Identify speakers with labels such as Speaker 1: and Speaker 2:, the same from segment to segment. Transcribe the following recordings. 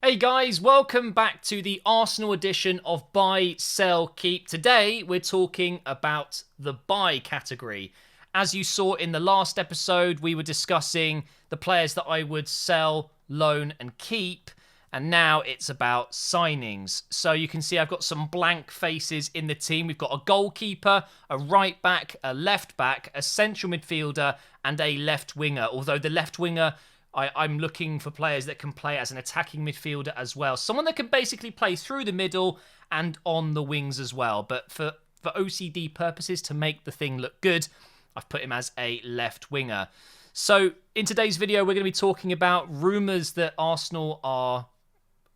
Speaker 1: Hey guys, welcome back to the Arsenal edition of Buy, Sell, Keep. Today we're talking about the buy category. As you saw in the last episode, we were discussing the players that I would sell, loan and keep. And now it's about signings. So you can see I've got some blank faces in the team. We've got a goalkeeper, a right back, a left back, a central midfielder and a left winger. Although the left winger, I'm looking for players that can play as an attacking midfielder as well. Someone that can basically play through the middle and on the wings as well. But for OCD purposes, to make the thing look good, I've put him as a left winger. So in today's video, we're going to be talking about rumours that Arsenal are...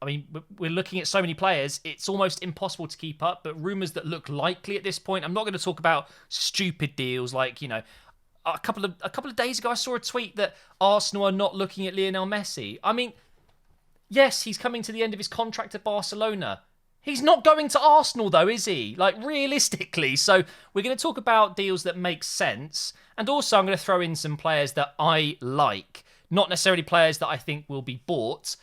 Speaker 1: I mean, we're looking at so many players, it's almost impossible to keep up, but rumours that look likely at this point. I'm not going to talk about stupid deals like, you know, a couple of days ago, I saw a tweet that Arsenal are not looking at Lionel Messi. I mean, yes, he's coming to the end of his contract at Barcelona. He's not going to Arsenal, though, is he? Like, realistically. So we're going to talk about deals that make sense. And also, I'm going to throw in some players that I like. Not necessarily players that I think will be bought.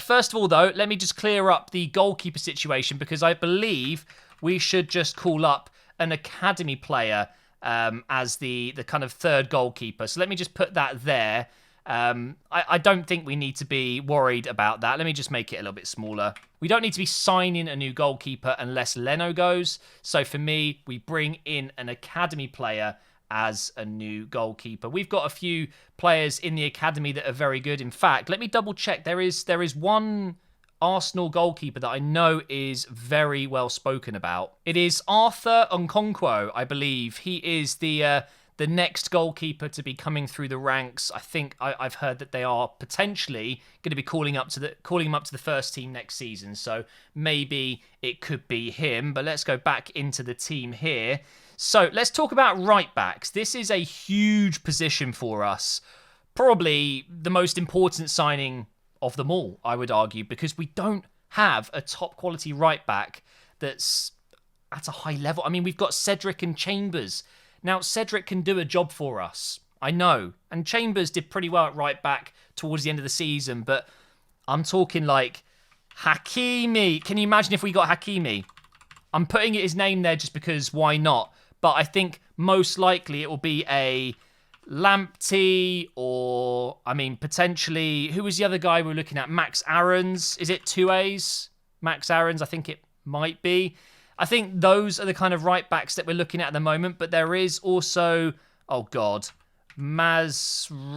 Speaker 1: First of all, though, let me just clear up the goalkeeper situation because I believe we should just call up an academy player as the kind of third goalkeeper. So let me just put that there. I don't think we need to be worried about that. Let me just make it a little bit smaller. We don't need to be signing a new goalkeeper unless Leno goes. So for me, we bring in an academy player as a new goalkeeper. We've got a few players in the academy that are very good. In fact, let me double check. There is one Arsenal goalkeeper that I know is very well spoken about. It is Arthur Nkonkwo, I believe. He is the next goalkeeper to be coming through the ranks. I think I've heard that they are potentially going to be calling him up to the first team next season. So maybe it could be him. But let's go back into the team here. So let's talk about right backs. This is a huge position for us. Probably the most important signing of them all, I would argue, because we don't have a top quality right back that's at a high level. I mean, we've got Cedric and Chambers. Now, Cedric can do a job for us, I know. And Chambers did pretty well at right back towards the end of the season, but I'm talking like Hakimi. Can you imagine if we got Hakimi? I'm putting his name there just because why not? But I think most likely it will be a Lamptey or, I mean, potentially, who was the other guy we were looking at? Max Aarons. Is it 2As? Max Aarons, I think it might be. I think those are the kind of right backs that we're looking at the moment. But there is also, oh God, Mazraoui.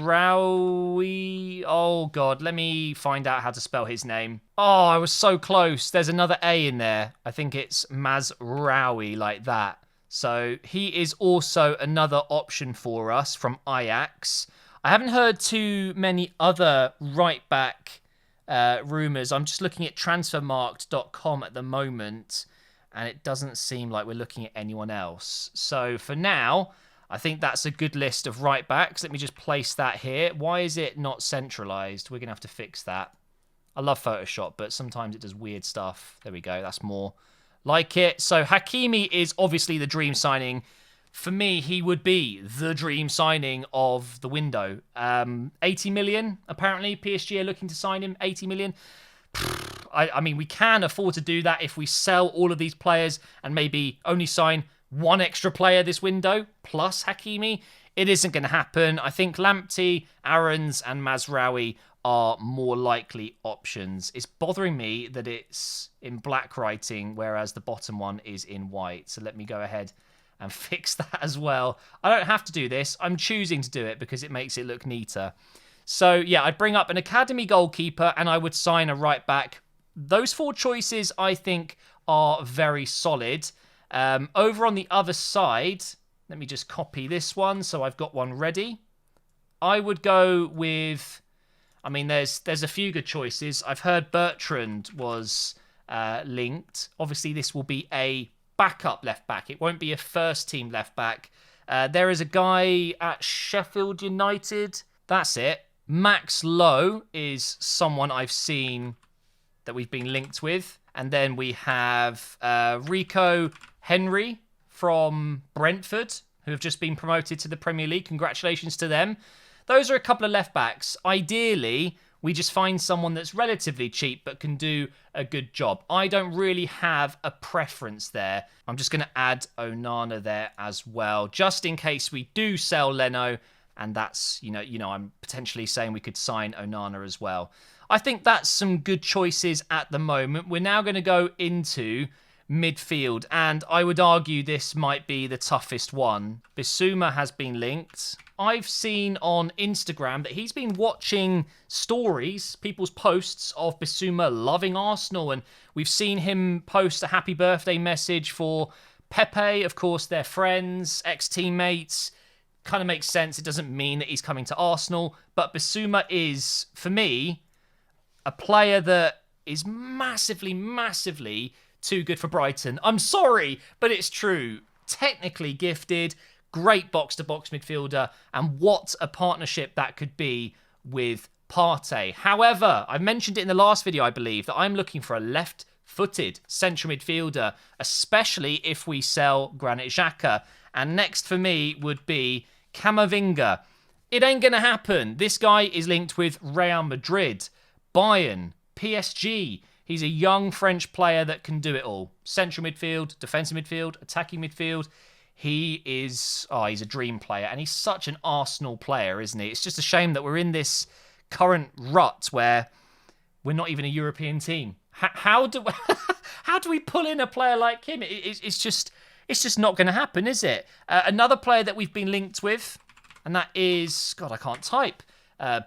Speaker 1: Oh God, let me find out how to spell his name. Oh, I was so close. There's another A in there. I think it's Mazraoui, like that. So he is also another option for us from Ajax. I haven't heard too many other right back rumours. I'm just looking at transfermarkt.com at the moment, and it doesn't seem like we're looking at anyone else. So for now, I think that's a good list of right backs. Let me just place that here. Why is it not centralised? We're going to have to fix that. I love Photoshop, but sometimes it does weird stuff. There we go. That's more like it. So Hakimi is obviously the dream signing. For me, he would be the dream signing of the window. 80 million, apparently. PSG are looking to sign him. 80 million. I mean, we can afford to do that if we sell all of these players and maybe only sign one extra player this window, plus Hakimi. It isn't going to happen. I think Lamptey, Aarons and Mazraoui are more likely options. It's bothering me that it's in black writing, whereas the bottom one is in white. So let me go ahead and fix that as well. I don't have to do this. I'm choosing to do it because it makes it look neater. So yeah, I'd bring up an academy goalkeeper and I would sign a right back. Those four choices, I think, are very solid. Over on the other side, let me just copy this one so I've got one ready. I would go with... I mean, there's a few good choices. I've heard Bertrand was linked. Obviously, this will be a backup left back. It won't be a first team left back. There is a guy at Sheffield United. That's it. Max Lowe is someone I've seen that we've been linked with. And then we have Rico Henry from Brentford, who have just been promoted to the Premier League. Congratulations to them. Those are a couple of left backs. Ideally, we just find someone that's relatively cheap but can do a good job. I don't really have a preference there. I'm just going to add Onana there as well, just in case we do sell Leno, and that's, I'm potentially saying we could sign Onana as well. I think that's some good choices at the moment. We're now going to go into midfield, and I would argue this might be the toughest one. Bissouma has been linked. I've seen on Instagram that he's been watching stories, people's posts of Bissouma loving Arsenal, and we've seen him post a happy birthday message for Pepe. Of course, they're friends, ex-teammates. Kind of makes sense. It doesn't mean that he's coming to Arsenal, but Bissouma is, for me, a player that is massively, massively too good for Brighton. I'm sorry, but it's true. Technically gifted, great box-to-box midfielder, and what a partnership that could be with Partey. However, I mentioned it in the last video, I believe, that I'm looking for a left-footed central midfielder, especially if we sell Granit Xhaka. And next for me would be Camavinga. It ain't going to happen. This guy is linked with Real Madrid, Bayern, PSG. He's a young French player that can do it all. Central midfield, defensive midfield, attacking midfield. He's a dream player. And he's such an Arsenal player, isn't he? It's just a shame that we're in this current rut where we're not even a European team. How do we pull in a player like him? It's just not going to happen, is it? Another player that we've been linked with, and that is, God, I can't type.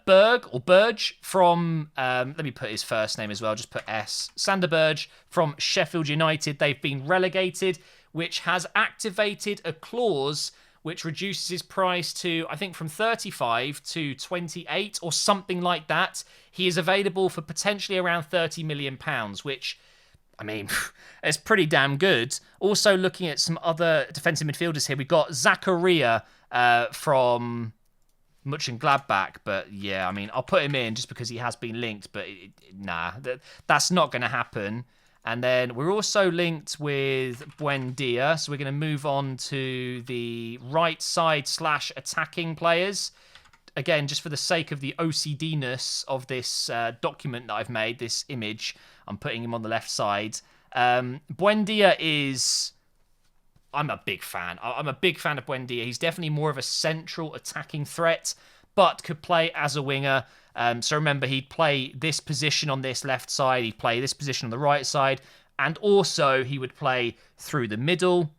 Speaker 1: Burge from, let me put his first name as well, just put S. Sander Burge from Sheffield United. They've been relegated, which has activated a clause which reduces his price to, I think, from 35 to 28 or something like that. He is available for potentially around £30 million, which, I mean, it's pretty damn good. Also looking at some other defensive midfielders here, we've got Zakaria from Mönchengladbach, but yeah, I mean, I'll put him in just because he has been linked, but that's not going to happen. And then we're also linked with Buendia, so we're going to move on to the right side / attacking players. Again, just for the sake of the OCD-ness of this document that I've made, this image, I'm putting him on the left side. Buendia is... I'm a big fan. I'm a big fan of Buendia. He's definitely more of a central attacking threat, but could play as a winger. So remember, he'd play this position on this left side. He'd play this position on the right side. And also, he would play through the middle.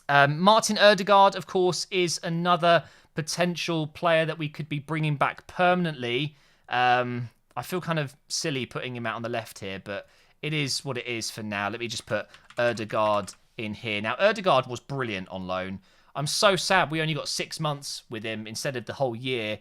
Speaker 1: Martin Ødegaard, of course, is another potential player that we could be bringing back permanently. I feel kind of silly putting him out on the left here, but it is what it is for now. Let me just put Ødegaard in here. Now, Ødegaard was brilliant on loan. I'm so sad we only got 6 months with him instead of the whole year.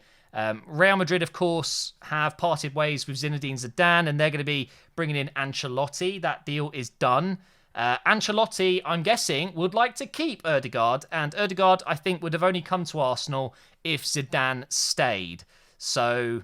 Speaker 1: Real Madrid, of course, have parted ways with Zinedine Zidane, and they're going to be bringing in Ancelotti. That deal is done. Ancelotti, I'm guessing, would like to keep Ødegaard, and Ødegaard, I think, would have only come to Arsenal if Zidane stayed. So,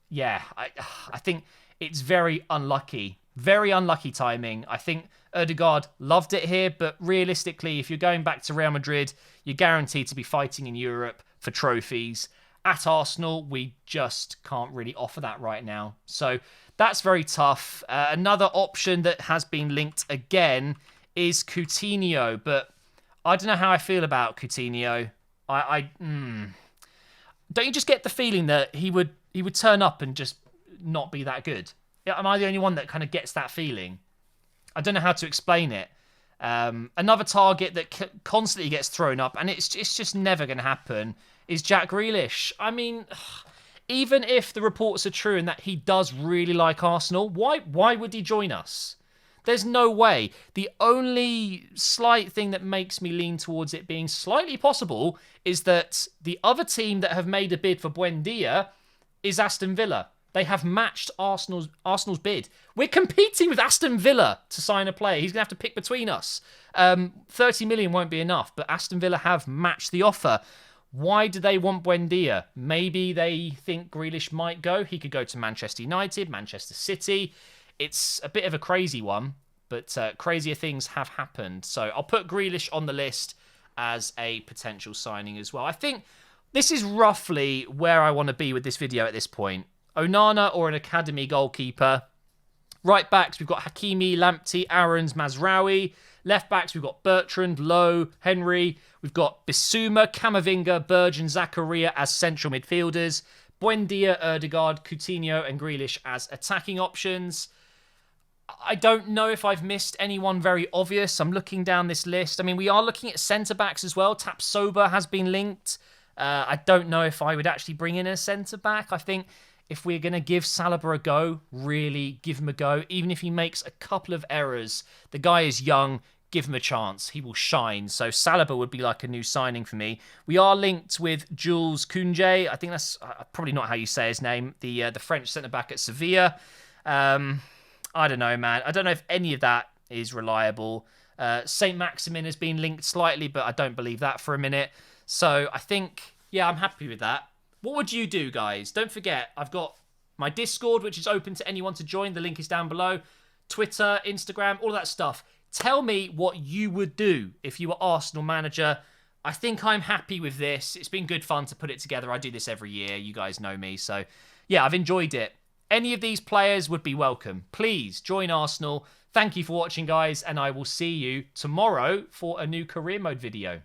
Speaker 1: yeah, I think it's very unlucky. Very unlucky timing. I think Ødegaard loved it here, but realistically, if you're going back to Real Madrid, you're guaranteed to be fighting in Europe for trophies. At Arsenal, we just can't really offer that right now. So that's very tough. Another option that has been linked again is Coutinho, but I don't know how I feel about Coutinho. Don't you just get the feeling that he would turn up and just not be that good? Am I the only one that kind of gets that feeling? I don't know how to explain it. Another target that constantly gets thrown up, and it's just never going to happen, is Jack Grealish. I mean, even if the reports are true and that he does really like Arsenal, why would he join us? There's no way. The only slight thing that makes me lean towards it being slightly possible is that the other team that have made a bid for Buendia is Aston Villa. They have matched Arsenal's bid. We're competing with Aston Villa to sign a player. He's going to have to pick between us. 30 million won't be enough, but Aston Villa have matched the offer. Why do they want Buendia? Maybe they think Grealish might go. He could go to Manchester United, Manchester City. It's a bit of a crazy one, but crazier things have happened. So I'll put Grealish on the list as a potential signing as well. I think this is roughly where I want to be with this video at this point. Onana or an academy goalkeeper. Right backs, we've got Hakimi, Lamptey, Aarons, Mazraoui. Left backs, we've got Bertrand, Lowe, Henry. We've got Bissouma, Camavinga, Berge and Zakaria as central midfielders. Buendia, Erdegaard, Coutinho and Grealish as attacking options. I don't know if I've missed anyone very obvious. I'm looking down this list. I mean, we are looking at centre-backs as well. Tapsoba has been linked. I don't know if I would actually bring in a centre-back. I think if we're going to give Saliba a go, really give him a go. Even if he makes a couple of errors, the guy is young. Give him a chance. He will shine. So Saliba would be like a new signing for me. We are linked with Jules Koundé. I think that's probably not how you say his name. The French centre-back at Sevilla. I don't know, man. I don't know if any of that is reliable. Saint Maximin has been linked slightly, but I don't believe that for a minute. So I think, yeah, I'm happy with that. What would you do, guys? Don't forget, I've got my Discord, which is open to anyone to join. The link is down below. Twitter, Instagram, all that stuff. Tell me what you would do if you were Arsenal manager. I think I'm happy with this. It's been good fun to put it together. I do this every year. You guys know me. So, yeah, I've enjoyed it. Any of these players would be welcome. Please join Arsenal. Thank you for watching, guys, and I will see you tomorrow for a new career mode video.